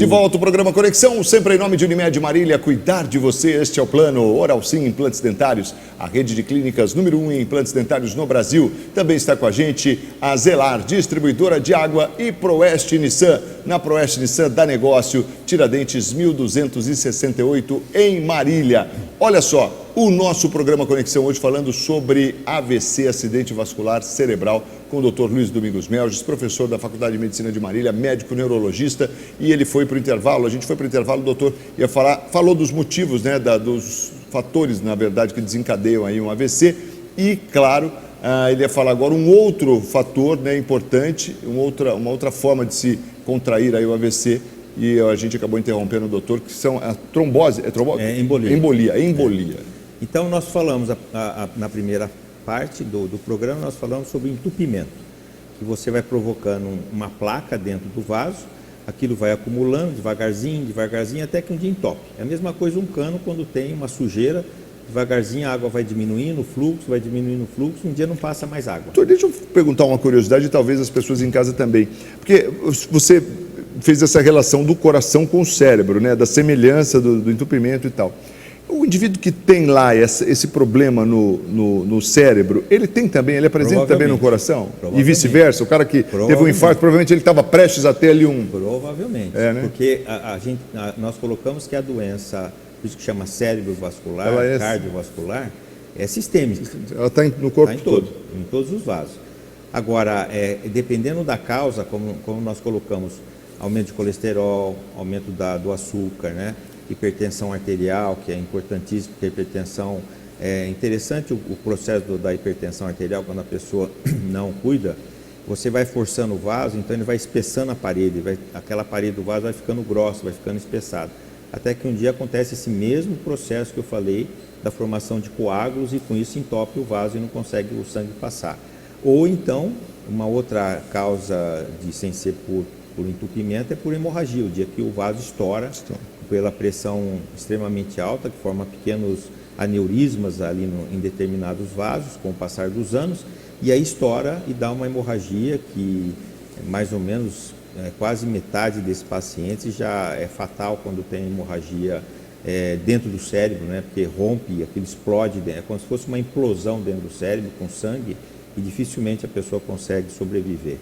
De volta ao programa Conexão, sempre em nome de Unimed Marília, cuidar de você. Este é o plano Oral Sim Implantes Dentários, a rede de clínicas número 1 em implantes dentários no Brasil. Também está com a gente a Zelar, distribuidora de água, e Proeste Nissan. Na Proeste Nissan dá negócio, Tiradentes 1268 em Marília. Olha só, o nosso programa Conexão hoje falando sobre AVC, acidente vascular cerebral, com o Dr. Luiz Domingos Melges, professor da Faculdade de Medicina de Marília, médico neurologista, e ele foi para o intervalo, a gente foi para o intervalo, o doutor falou dos motivos, né, dos fatores, na verdade, que desencadeiam aí um AVC, e, claro, ele ia falar agora um outro fator, né, importante, uma outra forma de se contrair aí o AVC, e a gente acabou interrompendo o doutor, que são a trombose, embolia. Então, nós falamos, na primeira parte do programa, nós falamos sobre entupimento, que você vai provocando uma placa dentro do vaso, aquilo vai acumulando devagarzinho, até que um dia entope. É a mesma coisa um cano quando tem uma sujeira, devagarzinho a água vai diminuindo o fluxo, um dia não passa mais água. Doutor, deixa eu perguntar uma curiosidade, e talvez as pessoas em casa também, porque você fez essa relação do coração com o cérebro, né, da semelhança do entupimento e tal. O indivíduo que tem lá esse problema no cérebro, ele apresenta também no coração? E vice-versa? O cara que teve um infarto, provavelmente ele estava prestes a ter ali um... Provavelmente, né? Porque nós colocamos que a doença, isso que chama cérebro vascular, cardiovascular, é sistêmica. Ela está no corpo todo. Em todos os vasos. Agora, dependendo da causa, como nós colocamos, aumento de colesterol, aumento do açúcar, né? Hipertensão arterial, que é importantíssimo, porque a hipertensão é interessante, o processo da hipertensão arterial, quando a pessoa não cuida, você vai forçando o vaso, então ele vai espessando a parede, aquela parede do vaso vai ficando grossa, vai ficando espessada, até que um dia acontece esse mesmo processo que eu falei, da formação de coágulos, e com isso entope o vaso e não consegue o sangue passar. Ou então, uma outra causa sem ser por entupimento é por hemorragia, o dia que o vaso estoura pela pressão extremamente alta, que forma pequenos aneurismas ali em determinados vasos com o passar dos anos, e aí estoura e dá uma hemorragia que mais ou menos quase metade desses pacientes já é fatal quando tem hemorragia dentro do cérebro, né? Porque rompe, aquilo explode, é como se fosse uma implosão dentro do cérebro com sangue, e dificilmente a pessoa consegue sobreviver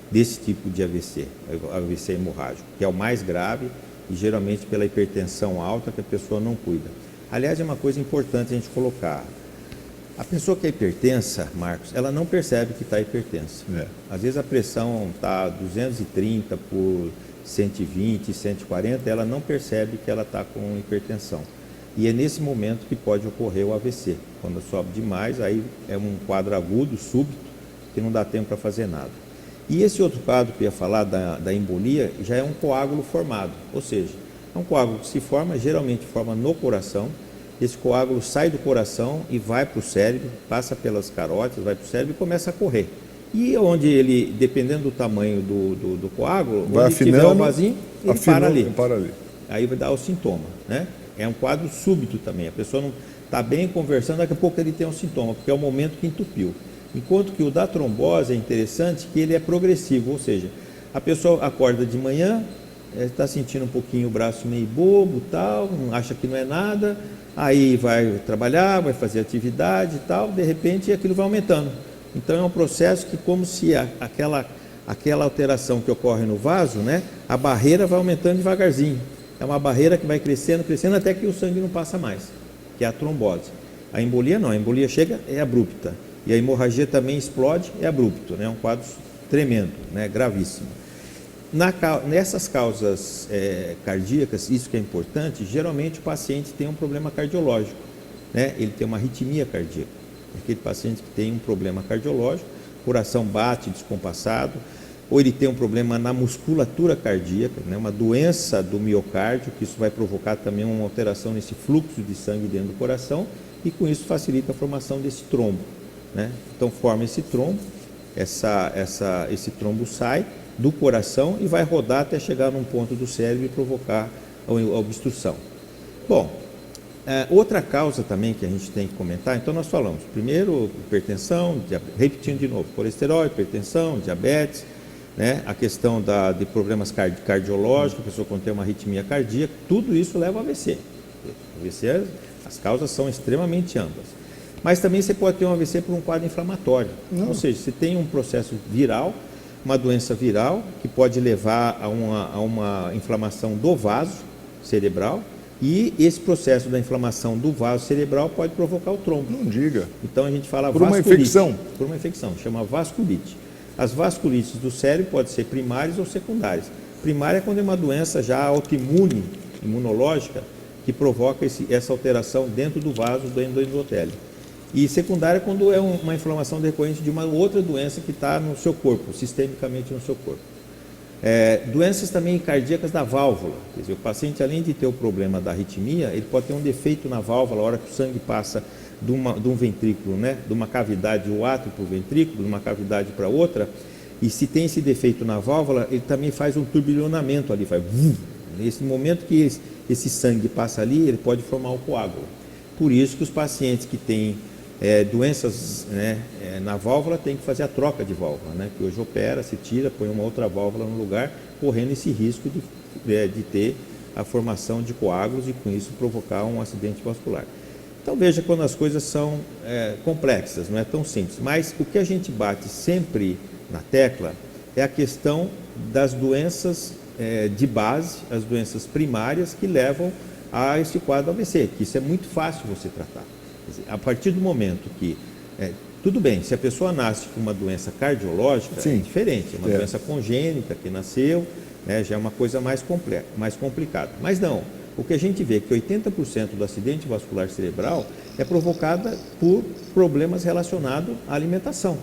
desse tipo de AVC, AVC hemorrágico, que é o mais grave, e geralmente pela hipertensão alta que a pessoa não cuida. Aliás, é uma coisa importante a gente colocar. A pessoa que é hipertensa, Marcos, ela não percebe que está hipertensa. Às vezes a pressão está 230 por 120, 140, ela não percebe que ela está com hipertensão. E é nesse momento que pode ocorrer o AVC. Quando sobe demais, aí é um quadro agudo, súbito, que não dá tempo para fazer nada. E esse outro quadro que eu ia falar, da embolia, já é um coágulo formado, ou seja, é um coágulo que se forma, geralmente forma no coração. Esse coágulo sai do coração e vai para o cérebro, passa pelas carótidas, vai para o cérebro e começa a correr. E onde ele, dependendo do tamanho do coágulo, vai onde afinando, tiver o vasinho, ele para ali. ali. Aí vai dar o sintoma, né? É um quadro súbito também, a pessoa não está bem conversando, daqui a pouco ele tem um sintoma, porque é o momento que entupiu. Enquanto que o da trombose é interessante que ele é progressivo, ou seja, a pessoa acorda de manhã, está sentindo um pouquinho o braço meio bobo, tal, acha que não é nada, aí vai trabalhar, vai fazer atividade e tal, de repente aquilo vai aumentando. Então é um processo que, como se aquela alteração que ocorre no vaso, né, a barreira vai aumentando devagarzinho. É uma barreira que vai crescendo, até que o sangue não passa mais, que é a trombose. A embolia não, a embolia chega, é abrupta. E a hemorragia também explode, é abrupto, né? É um quadro tremendo, né? Gravíssimo. Nessas causas cardíacas, isso que é importante, geralmente o paciente tem um problema cardiológico, né? Ele tem uma arritmia cardíaca. Aquele paciente que tem um problema cardiológico, coração bate descompassado, ou ele tem um problema na musculatura cardíaca, né? Uma doença do miocárdio, que isso vai provocar também uma alteração nesse fluxo de sangue dentro do coração, e com isso facilita a formação desse trombo. Né? Então forma esse trombo, esse trombo sai do coração e vai rodar até chegar num ponto do cérebro e provocar a obstrução. Bom, outra causa também que a gente tem que comentar, então nós falamos, primeiro hipertensão, repetindo de novo, colesterol, hipertensão, diabetes, né? A questão de problemas cardiológicos, a pessoa quando tem uma arritmia cardíaca, tudo isso leva ao AVC. AVC, as causas são extremamente amplas. Mas também você pode ter um AVC por um quadro inflamatório. Ou seja, você tem um processo viral, uma doença viral, que pode levar a uma inflamação do vaso cerebral, e esse processo da inflamação do vaso cerebral pode provocar o trombo. Não diga. Então a gente fala por uma infecção. Por uma infecção, chama vasculite. As vasculites do cérebro podem ser primárias ou secundárias. Primária é quando é uma doença já autoimune, imunológica, que provoca essa alteração dentro do vaso do endotélio. E secundária é quando é uma inflamação decorrente de uma outra doença que está no seu corpo, sistemicamente no seu corpo. Doenças também cardíacas da válvula. Quer dizer, o paciente, além de ter o problema da arritmia, ele pode ter um defeito na válvula a hora que o sangue passa de um ventrículo, né, de uma cavidade, o átrio para o ventrículo, de uma cavidade para outra, e se tem esse defeito na válvula, ele também faz um turbilhonamento ali, faz vum. Nesse momento que esse sangue passa ali, ele pode formar um coágulo. Por isso que os pacientes que têm doenças, né, na válvula têm que fazer a troca de válvula, né, que hoje opera, se tira, põe uma outra válvula no lugar, correndo esse risco de ter a formação de coágulos e com isso provocar um acidente vascular. Então veja quando as coisas são complexas, não é tão simples. Mas o que a gente bate sempre na tecla é a questão das doenças de base, as doenças primárias que levam a esse quadro AVC, que isso é muito fácil você tratar. Quer dizer, a partir do momento que, tudo bem, se a pessoa nasce com uma doença cardiológica, sim, é diferente, é uma doença congênita que nasceu, já é uma coisa mais complicada. Mas não, o que a gente vê é que 80% do acidente vascular cerebral é provocada por problemas relacionados à alimentação.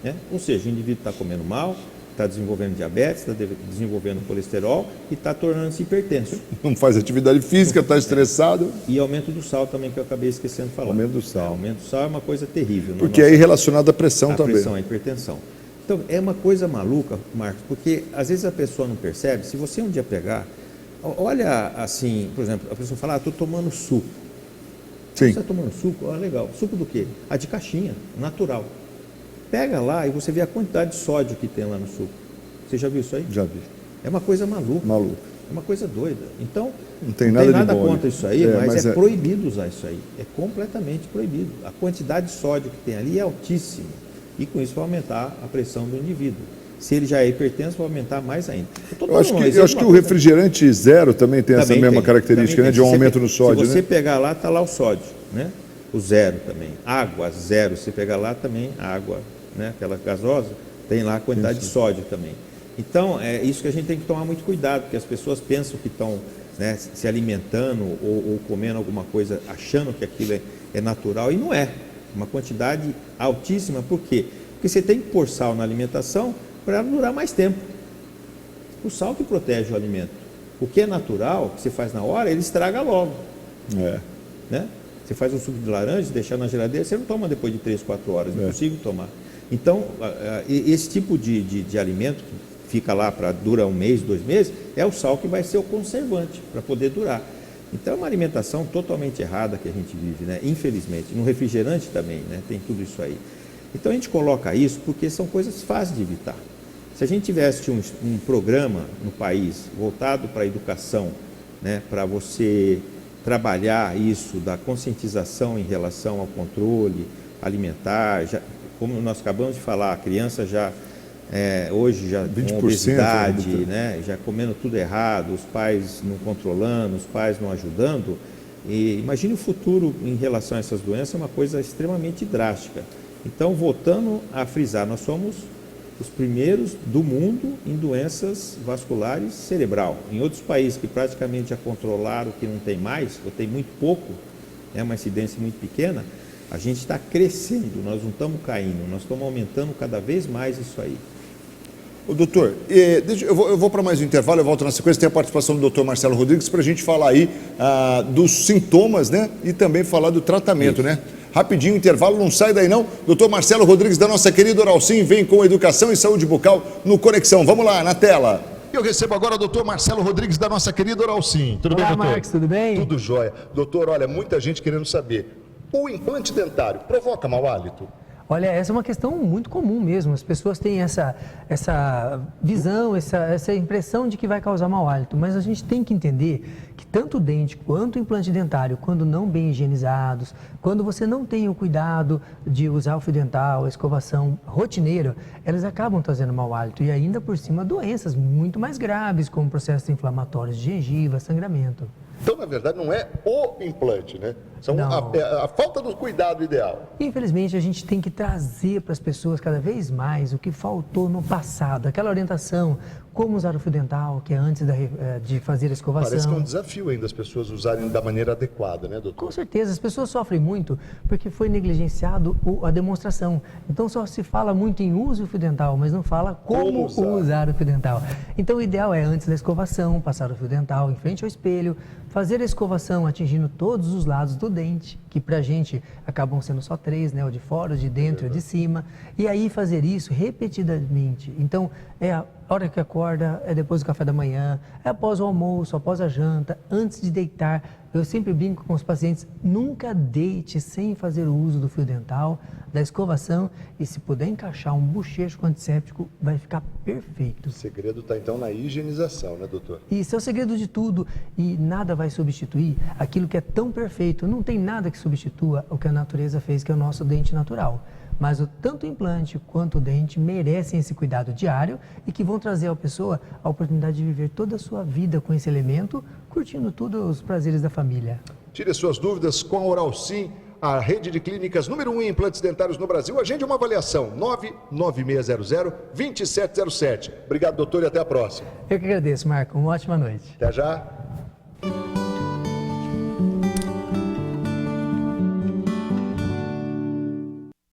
Né? Ou seja, o indivíduo está comendo mal, está desenvolvendo diabetes, está desenvolvendo colesterol e está tornando-se hipertenso. Não faz atividade física, está estressado. E aumento do sal também, que eu acabei esquecendo de falar. Aumento do sal. Aumento do sal é uma coisa terrível. Porque é relacionado à pressão também. A pressão, a hipertensão. Então, é uma coisa maluca, Marcos, porque às vezes a pessoa não percebe. Se você um dia pegar, olha assim, por exemplo, a pessoa fala, estou tomando suco. Sim. Você está tomando suco? Legal. Suco do quê? De caixinha, natural. Pega lá e você vê a quantidade de sódio que tem lá no suco. Você já viu isso aí? Já vi. É uma coisa maluca. Maluco. É uma coisa doida. Então, não tem nada contra bom, isso aí, mas é proibido usar isso aí. É completamente proibido. A quantidade de sódio que tem ali é altíssima. E com isso vai aumentar a pressão do indivíduo. Se ele já é hipertenso, vai aumentar mais ainda. Eu acho que o refrigerante zero também tem essa mesma característica, né, de um aumento no sódio. Se você pegar lá, está lá o sódio, né? O zero também. Água, zero. Se você pegar lá também, água, né? Aquela gasosa, tem lá a quantidade de sódio também. Então, é isso que a gente tem que tomar muito cuidado, porque as pessoas pensam que estão, né, se alimentando ou comendo alguma coisa achando que aquilo é natural, e não é. Uma quantidade altíssima, por quê? Porque você tem que pôr sal na alimentação para durar mais tempo. O sal que protege o alimento. O que é natural, que você faz na hora, ele estraga logo. Né? Você faz um suco de laranja, deixar na geladeira, você não toma depois de 3, 4 horas, é impossível tomar. Então, esse tipo de alimento que fica lá dura 1 mês, 2 meses, é o sal que vai ser o conservante para poder durar. Então, é uma alimentação totalmente errada que a gente vive, né? Infelizmente. No refrigerante também, né? Tem tudo isso aí. Então, a gente coloca isso porque são coisas fáceis de evitar. Se a gente tivesse um programa no país voltado para a educação, né? Para você trabalhar isso da conscientização em relação ao controle alimentar, como nós acabamos de falar, a criança já hoje já com obesidade, né, já comendo tudo errado, os pais não controlando, os pais não ajudando. E imagine o futuro em relação a essas doenças, é uma coisa extremamente drástica. Então, voltando a frisar, nós somos os primeiros do mundo em doenças vasculares cerebral. Em outros países que praticamente já controlaram que não tem mais, ou tem muito pouco, é uma incidência muito pequena, a gente está crescendo, nós não estamos caindo, nós estamos aumentando cada vez mais isso aí. Ô, doutor, eu vou para mais um intervalo, eu volto na sequência, tem a participação do doutor Marcelo Rodrigues para a gente falar aí dos sintomas, né, e também falar do tratamento, né? Rapidinho, intervalo, não sai daí não. Doutor Marcelo Rodrigues, da nossa querida Oralcim, vem com Educação e Saúde Bucal no Conexão. Vamos lá, na tela. Eu recebo agora o doutor Marcelo Rodrigues, da nossa querida Oralcim. Tudo bem, doutor? Marcos, tudo bem? Tudo jóia. Doutor, olha, muita gente querendo saber, o implante dentário provoca mau hálito? Olha, essa é uma questão muito comum mesmo. As pessoas têm essa visão, essa impressão de que vai causar mau hálito. Mas a gente tem que entender que tanto o dente quanto o implante dentário, quando não bem higienizados, quando você não tem o cuidado de usar o fio dental, a escovação rotineira, elas acabam trazendo mau hálito. E ainda por cima, doenças muito mais graves, como processos inflamatórios de gengiva, sangramento. Então, na verdade, não é o implante, né? São a falta do cuidado ideal. Infelizmente, a gente tem que trazer para as pessoas cada vez mais o que faltou no passado. Aquela orientação, como usar o fio dental, que é antes de fazer a escovação. Parece que é um desafio ainda as pessoas usarem da maneira adequada, né, doutor? Com certeza, as pessoas sofrem muito porque foi negligenciado a demonstração. Então, só se fala muito em use o fio dental, mas não fala como usar o fio dental. Então, o ideal é, antes da escovação, passar o fio dental em frente ao espelho, fazer a escovação atingindo todos os lados do dente, que pra gente acabam sendo só 3, né? O de fora, o de dentro e o de cima. E aí fazer isso repetidamente. Então, é a hora que acorda, é depois do café da manhã, é após o almoço, após a janta, antes de deitar. Eu sempre brinco com os pacientes, nunca deite sem fazer o uso do fio dental, da escovação, e se puder encaixar um bochecho com antisséptico, vai ficar perfeito. O segredo está então na higienização, né, doutor? Isso é o segredo de tudo, e nada vai substituir aquilo que é tão perfeito. Não tem nada que substitua o que a natureza fez, que é o nosso dente natural. Mas tanto o implante quanto o dente merecem esse cuidado diário e que vão trazer à pessoa a oportunidade de viver toda a sua vida com esse elemento, curtindo todos os prazeres da família. Tire as suas dúvidas com a Oral Sim, a rede de clínicas número 1 em implantes dentários no Brasil. Agende uma avaliação, 99600-2707. Obrigado, doutor, e até a próxima. Eu que agradeço, Marco. Uma ótima noite. Até já.